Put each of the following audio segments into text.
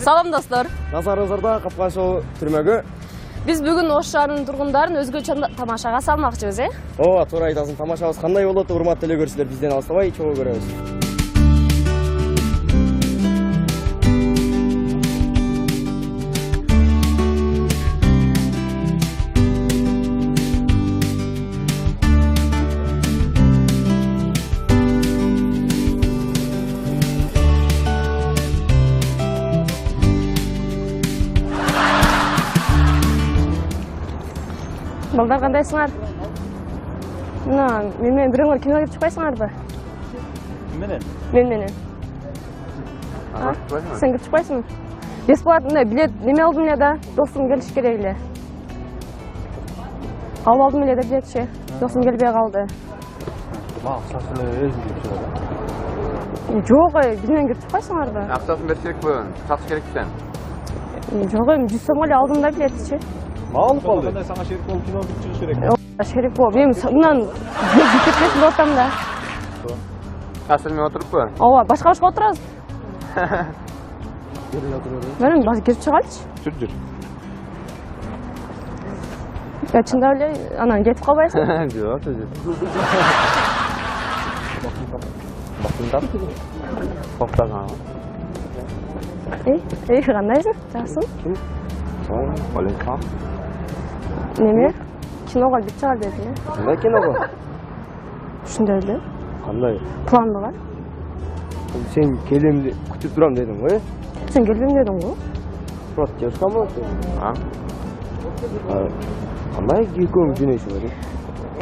Салам достор. Назарыңыздарда Капкан шоу түрмөгү. Биз бүгүн Ош шаарынын тургундарын өзгөчө тамашага салмакчыбыз, Ооба, туура айтасың. Тамашабыз кандай болот, урматтуу эле көрүүчүлөр, бизден алыстабай чогуу көрөбүз. Балдар кандайсыңар? Мен менен бирөөңөр кино кирип чыкпайсыңарбы? Менен? Мен менен. Сен кирип чыкпайсыңбы? Бесплатно билет неме алдым эле да, досум келиш керек эле. Алып алдым эле да билетчи. Досум келбей калды. Акчасы эле өзүң кирип чыгат. Жок, биз менен кирип чыкпайсыңарбы? Акчасын бериш керекпи? Сатыш керекпи сен? Жок, 100 сом эле алдым да билетчи. Алып калды. Кандай сага шерик болуп кино кирип чыгыш керек? Шерик болуп, мен мындан кетпесин деп атам да. Сен мен отуруппу? Ооба, башка отурабыз. Мен башка кирип чыгалычы. Жүр. Чындап эле анан кетип калбайсың? Жок, жүр. Бакындап. Токтаган. Кандайсың? Жакшысың? Валентин. Неме? Киного кирип чыгар деди эле. Кандай киного? Ушундай эле. Кандай? Планбы бар. Сен келемди күтүп турам дедиң го, Сен келбейм дедиң го. Просто девушка болот. А? Кандай экөөң жөнөйсүңөр?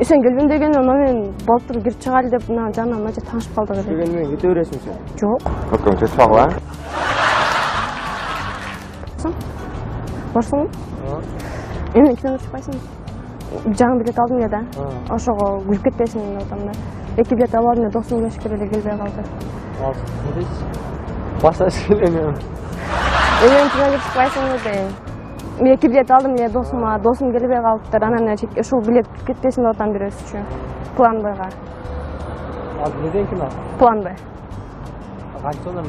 Сен келбейм дегенде мен балтыр кирип чыгайлы деп мына жанына мына таанышып калдык эле. Дегени менен кете бересиң сен. Жок. Өкөң чечип алгыла. Барсыңбы? Эмне кино кирип чыкпайсыңбы? Жаңы билет алдым эле да. Ошого күлүп кетпесин деп атам да. 2 билет алып алдым эле, досум келиш керек эле, келбей калды. Башташ эле. Эмне кино кирип чыкпайсыңбы дейм. Мен 2 билет алдым эле досум келбей калыптыр. Анан ушул билет кетпесин деп атам бирөөсү үчүн. План Бга. Неден кино? План Б. Канчадан?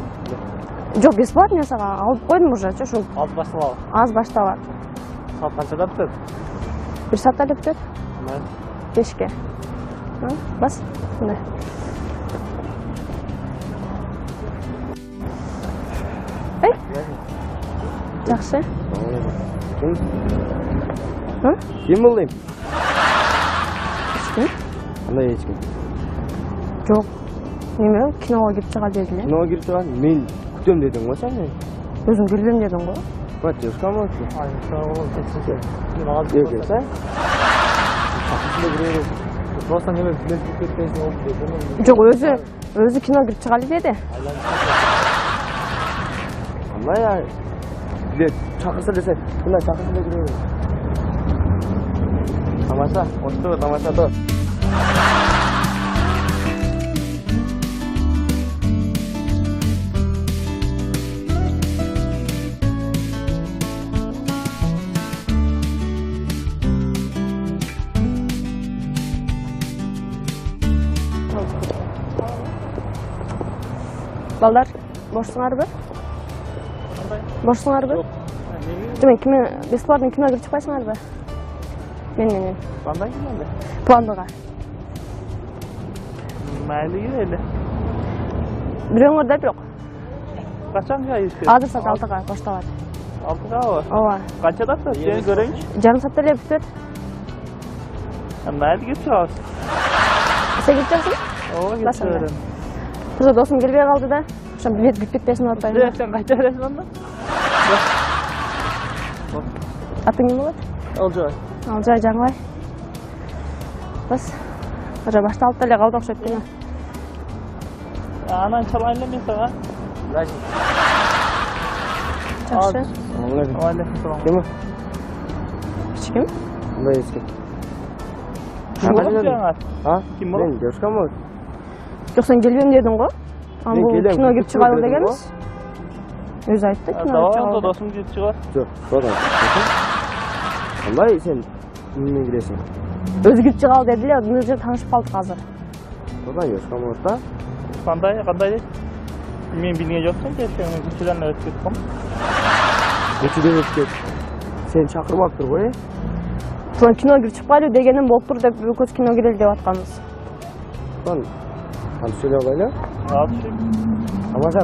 Жок, бесплатно сага алып койдум уже, ошо Алып башталабы? аз башталат. Саат канчада бүтөт? 1 саатта эле бүтөт. 5-ке. Бас. Мындай. Жакшы. Ким болдуң? Эчким? Кандай эчким? Жок. Неме? Киного кирип чыга деди эле. Киного кирип чыган, мен күтөм дедиң го сен. Өзүң келбейм дедиң го. Бат, девушка болот. Просто неме билет кетпесин болуп деди. Жок, өзү кино кирип чыгалы деди. Кандай билет чакырса десе, мына чакырса эле кире бер. Тамаша, отто тамаша да. Балдар, бошсуңарбы? Бошсуңарбы? Мен бесплатно кино кирип чыкпайсыңарбы? Мен менен. Кандай кино? План Бга. Майли эле. Бирөөңөр да бирок. Качан жайыш? Азыр саат 6-га башталат. 6-габы? Ооба. Канчада бүтөт? Сен көрөйүнчү. Жарым саатта эле бүтөт. Майли кирип чыгабыз. Сен кирип чыгасың? Ооба, кирип чыгарам. Ошо досум келбей калды да. Ошо билет кирип кетпесин деп атпаймынбы? Сен кайча бересиң анда? Атың ким болот? Олжой. Алжай жаңылай. Бас. Уже башталып эле калды окшойт кино. Анан чалайын эле мен сага. Жакшы. Алейкум. Ким? Эчким? Кандай эчким? Ким болот? Мен девушка болот. Жок, сен келбейм дедиң го. Мен келем, кино кирип чыгалы дедиң дегенбиз. Өзү айтты кино кирип Давай, чыгалы. досум кирип чыгар. Жок, бага. Кандай сен эмне киресиң? Өзү кирип чыгалы деди эле, мына жерде таанышып калдык азыр. Кандай девушка болот да? Кандай дейт? Мен билген жокмун, сен күчүлөрүн өтүп кеттим. Көчеден өтіп кет. Сен шақырып алып тұр ғой, Туан кино кіріп шықпайды дегенім болып тұр деп көз кино керел деп атқанбыз. Туан, сөйлей алайлы? Тамаша.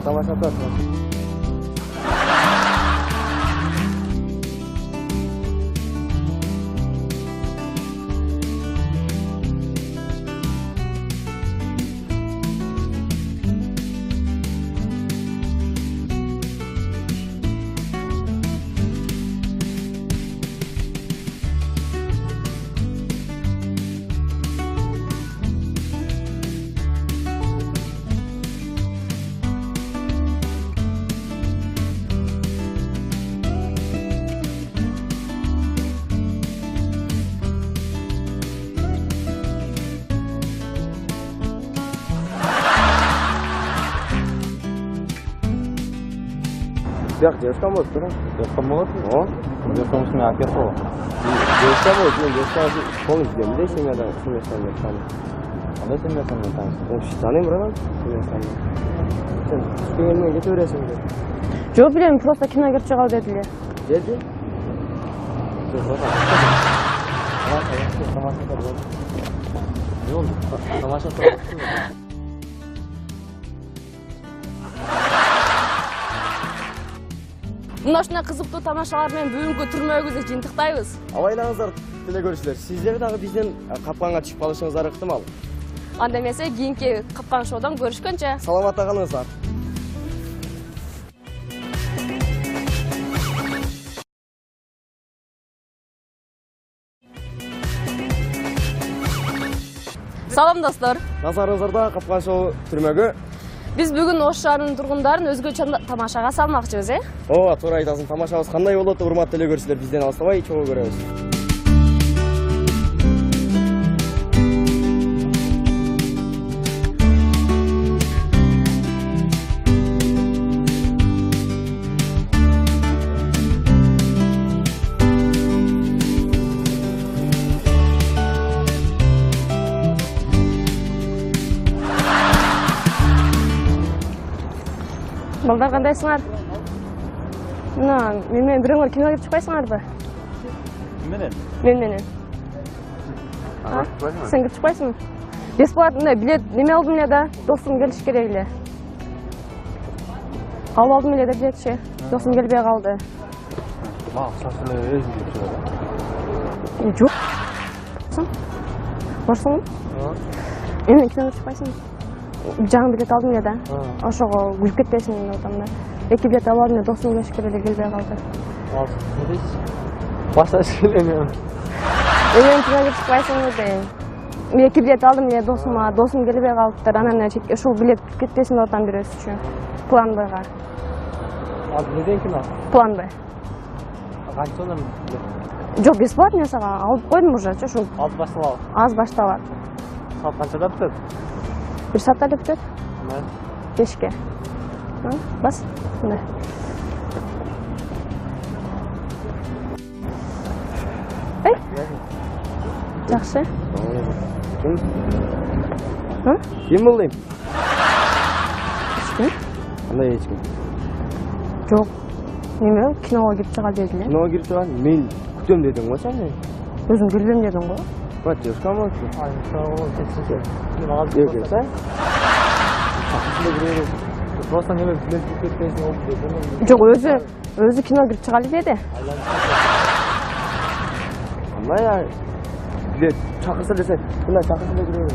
Бяқ, девушка может, да? Девушка может? О, Девушка может, меня отъехала. девушка может, ну, девушка полностью біле, семьядан таным. Қандай семьясымен таныстың? Ол танимын, Роман, семьядан. Сен түскенмен кете бересің бе? Жоқ білемін, просто кино кіріп шығал деділер. Деді? Тамаша. Мына ушундай кызыктуу тамашалар менен бүгүнкү түрмөгүбүздү жыйынтыктайбыз. Абайлаңыздар, телекөрүүчүлөр, сиздер дагы бизден капканга түшүп калышыңыздар ыктымал. Анда эмесе кийинки капкан шоудон көрүшкөнчө. Саламатта калыңыздар. Салам достор. Назарыңыздарда капкан шоу түрмөгү. Биз бүгүн Ош шаарынын тургундарын өзгөчө тамашага салмакчыбыз, Ооба, туура айтасың. Тамашабыз кандай болот, урматтуу телекөрүүчүлөр, бизден алыстабай чогуу көрөбүз. Балдар кандайсыңар? Мына, мен менен бирөөңөр кино кирип чыкпайсыңарбы? Менен? Мен менен. Сен кирип чыкпайсыңбы? Бесплатно билет неме алдым эле да, досум келиш керек эле. Алып алдым эле да билетчи. Досум келбей калды. Акчасы эле өзү кирип чыгат. Жок. Барсың? Мен кино кирип чыкпайсың? Жаңы билет алдым эле да. Ошого күлүп кетпесин деп атам да. Эки билет алып алдым эле, досум келиш керек эле, келбей калды. Не дейсиз? Башка сөйлөмөйм. Мен кино кирип чыкпайсыңбы дейм. Мен эки билет алдым эле, досум келбей калыптыр. Анан ушул билет кирип кетпесин деп атам бирөөсү үчүн. План Бга. Неден кино? План Б. Канча онан? Жок, бесплатно сага алып койдум уже, ошо Алып башталабы? аз башталат. Саат канчада бүтөт? 1 саатта эле бүтөт. Кечке. Бас. Мындай. Жакшы. Ким бул дейм? Ким? Кандай эчким? Жок. Неме, киного кирип чыга дедиле. Киного кирип чыган, мен күтөм дедиң го сен. Өзүң келбем дедиң го. Вот, девушка может. Просто неме билет кетпесин болуп деп. Жок, өзү кино кирип чыгалы деди. Кандай билет чакырса десе, мына чакырса эле киребиз.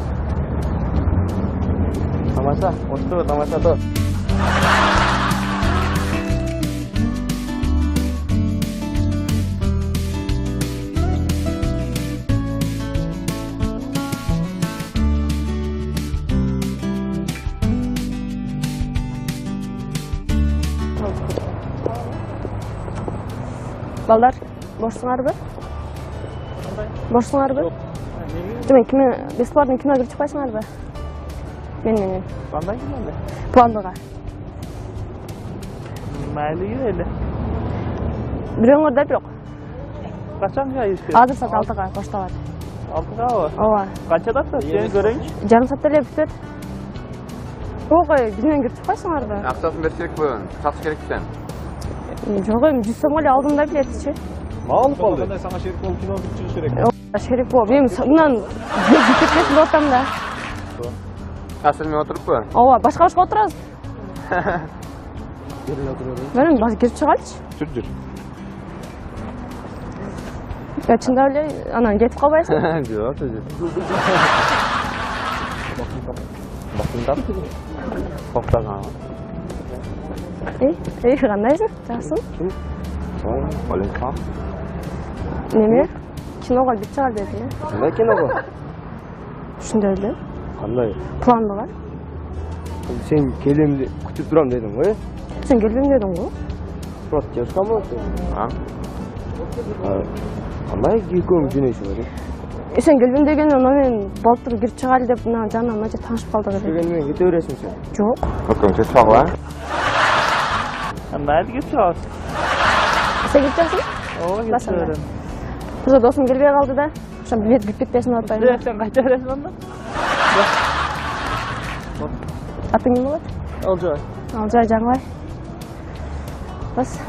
Тамаша, ошту, тамаша то. Балдар, бошсуңарбы? Бошсуңарбы? Жок, мен бесплатно кино кирип чыкпайсыңарбы? Мен. Кандай кино? План Бга. Майли эле. Бирөөңөр да бирок. Качан жайып? Азыр саат 6га башталат. 6габы? Ооба. Канчада бүтөт? Сени көрөйүнчү. Жарым саатта эле бүтөт. Ой, биз менен кирип чыкпайсыңарбы? Ақшасын берсек бүгін. Сатыш керек сен. Жок эми 100 сом эле алдым да билетичи. Мağlup oldu. Kандай sana şerik olup kino çıkış gerek. Шерик болуп, эми мындан кетпесин деп атам да. Asıl men oturuppu? Ооба, башка отурабыз. Менин башка кирип чыгайлычы. Жүр. Я чындап эле анан кетип калбайсың. Жок, жүр. Bakın tap. Toktagан. Кандайсың? Жакшысың? Оленка. Неме? Киного кирип чыгар деди. Ne kinoga? Ушундай эле. Qanday? Планды бар. Sen kelimdi kütüp duram dedin koy. Сен келбейм дедің го. Murat yaşka mı olsun? Ha? Qanday ekөөң жөнөйсүң эле? Сен келбейм дегенде ана мен балтыр кирип чыгайлы деп мына жанына мынча таанышып калдык эле. Дегенмен кете бересиң сен. Жок. Bakın ses var lan. Nerede geçiyoruz? Сен кирип чыгасың? Oo geçiyorum. Уже досум келбей калды да. Ошо билет кирип кетпесин деп атпаймынбы? Sen kaça veresin onda? Атың ким болот? Olcay. Алжай Жаңбай. Бас.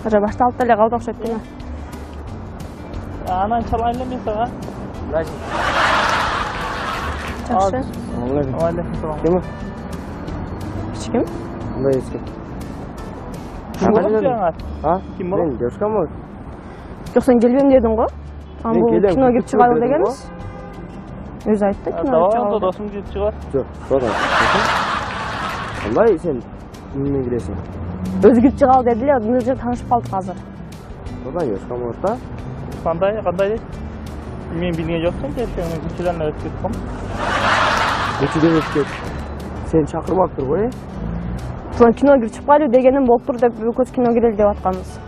Уже башталып эле калды окшойт кино. Anan çalayın mı sana? Жакшы. Aleykümselam. Kim? Эч ким? Qanday eski? Kim olup diyorsun? Ha? Kim Ben yaşka mı? Жок, сен келбейм дедің го. Анан Мен бул келем, кино кирип күтүп чыгайлы көрдүм дегенбиз. Өзү айтты кино Давай кирип onda чыгалы. dostum gidip çıkar. Yok, sonra. Qanday sen kimмен kiresin? Өзү кирип чыгалы деди эле, мына жерде таанышып калдык азыр. Oradan yaşka mı orta? Kanday değil. Bilmeyen bilmeyen yoksun ki sen güçlenle ötüp kom. Geçiden ötket. Sen çakırmap dur koy. Кино кирип чыкпайлы дегеним болуптур деп экөөбүз кино кирели деп атканбыз.